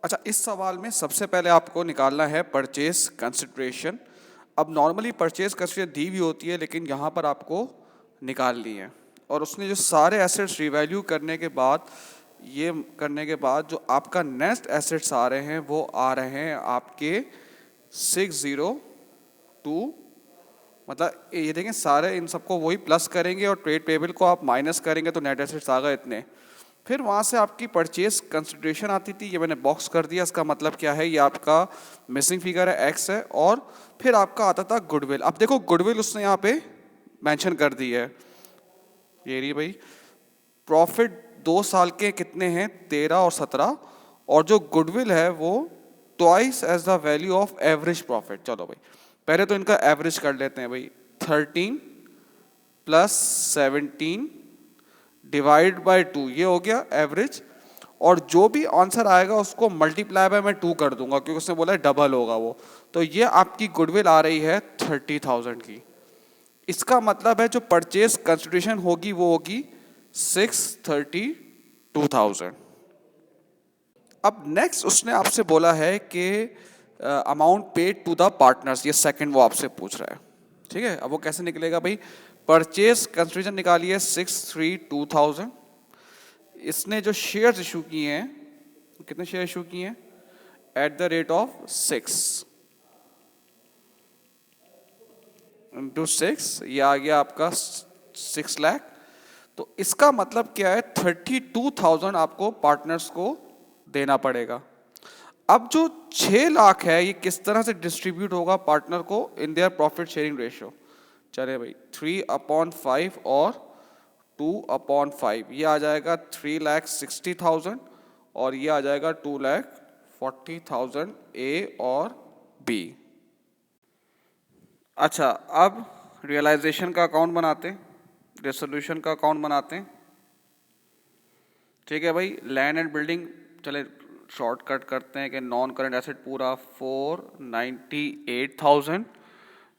अच्छा, इस सवाल में सबसे पहले आपको निकालना है परचेज कंसिडरेशन। अब नॉर्मली परचेज कंसिडरेशन दी हुई होती है, लेकिन यहाँ पर आपको निकालनी है। और उसने जो सारे एसेट्स रिवैल्यू करने के बाद, ये करने के बाद जो आपका नेक्स्ट एसेट्स आ रहे हैं वो आ रहे हैं आपके 602, मतलब ये देखें सारे इन सबको वही प्लस करेंगे और ट्रेड पेबल को आप माइनस करेंगे तो नेट एसेट्स आ गए इतने। फिर वहाँ से आपकी परचेज कंसिडरेशन आती थी, ये मैंने बॉक्स कर दिया। इसका मतलब क्या है, ये आपका मिसिंग फिगर है, एक्स है। और फिर आपका आता था गुडविल। अब देखो गुडविल उसने यहाँ पे मेंशन कर दी है, ये रही भाई। प्रॉफिट 2 साल के कितने हैं, 13 और 17। और जो गुडविल है वो twice as the value of average profit. चलो भाई पहले तो इनका एवरेज कर लेते हैं भाई। 13 प्लस 17 डिवाइड बाय 2, ये हो गया एवरेज। और जो भी आंसर आएगा उसको मल्टीप्लाई बाय मैं 2 कर दूंगा, क्योंकि उसने बोला है डबल होगा वो। तो ये आपकी गुडविल आ रही है 30,000 की। इसका मतलब है जो परचेज कंसिडरेशन होगी वो होगी 632,000। अब नेक्स्ट उसने आपसे बोला है कि amount paid to the partners, ये सेकंड वो आपसे पूछ रहा है। ठीक है, अब वो कैसे निकलेगा भाई। परचेज कंसिडरेशन निकालिए 632,000। इसने जो शेयर्स इशू किए हैं, कितने शेयर इशू किए हैं, at the rate of 6 into 6, ये आ गया आपका 6 लाख। तो इसका मतलब क्या है, 32,000 आपको पार्टनर्स को देना पड़ेगा। अब जो 6 लाख है ये किस तरह से डिस्ट्रीब्यूट होगा पार्टनर को in their profit sharing ratio. चले भाई 3/5 और 2/5, ये आ जाएगा 3,60,000 और ये आ जाएगा 2,40,000 ए और बी। अच्छा, अब रियलाइजेशन का अकाउंट बनाते हैं, रेसोल्यूशन का अकाउंट बनाते हैं। ठीक है भाई, लैंड एंड बिल्डिंग चले शॉर्टकट करते हैं कि नॉन करंट एसेट पूरा 498,000।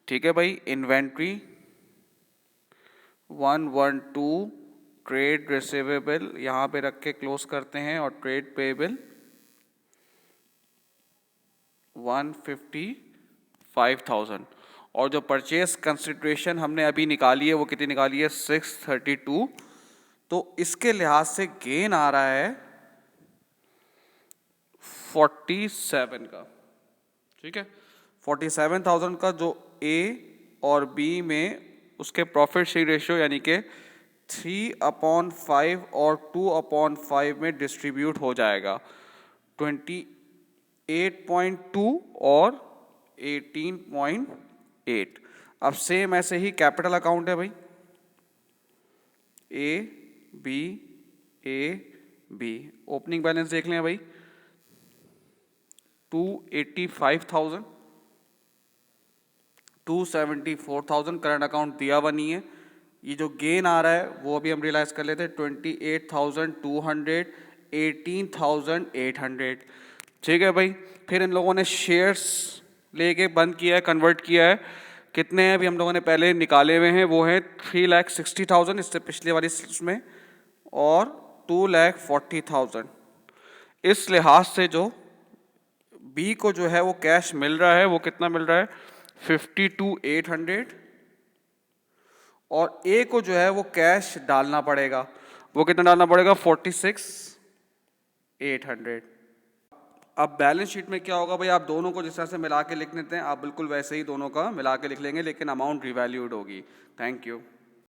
ठीक है भाई, इन्वेंट्री 112, ट्रेड रिसीवेबल यहाँ पे रख के क्लोज करते हैं, और ट्रेड पेबल 155,000। और जो परचेज कंसिडरेशन हमने अभी निकाली है वो कितनी निकाली है, 632। तो इसके लिहाज से गेन आ रहा है 47 का। ठीक है, 47,000 का जो ए और बी में उसके प्रॉफिट शेयर रेशियो यानी कि 3/5 और 2/5 में डिस्ट्रीब्यूट हो जाएगा, 28.2 और 18.8। अब सेम ऐसे ही कैपिटल अकाउंट है भाई, ए बी। ओपनिंग बैलेंस देख लें भाई, 285,000, 274,000 करंट अकाउंट दिया हुआ नहीं है। ये जो गेन आ रहा है वो अभी हम रियलाइज कर लेते हैं, 28,200, 18,800। ठीक है भाई, फिर इन लोगों ने शेयर्स लेके बंद किया है, कन्वर्ट किया है। कितने हैं अभी हम लोगों ने पहले निकाले हुए हैं, वो है 3,60,000 इससे पिछले वाली उसमें, और 2,40,000। इस लिहाज से जो बी को जो है वो कैश मिल रहा है वो कितना मिल रहा है, 52,800। और ए को जो है वो कैश डालना पड़ेगा, वो कितना डालना पड़ेगा, 46,800। अब बैलेंस शीट में क्या होगा भाई, आप दोनों को जिस तरह से मिला के लिख लेते हैं, आप बिल्कुल वैसे ही दोनों का मिला के लिख लेंगे, लेकिन अमाउंट रिवैल्यूड होगी। Thank you.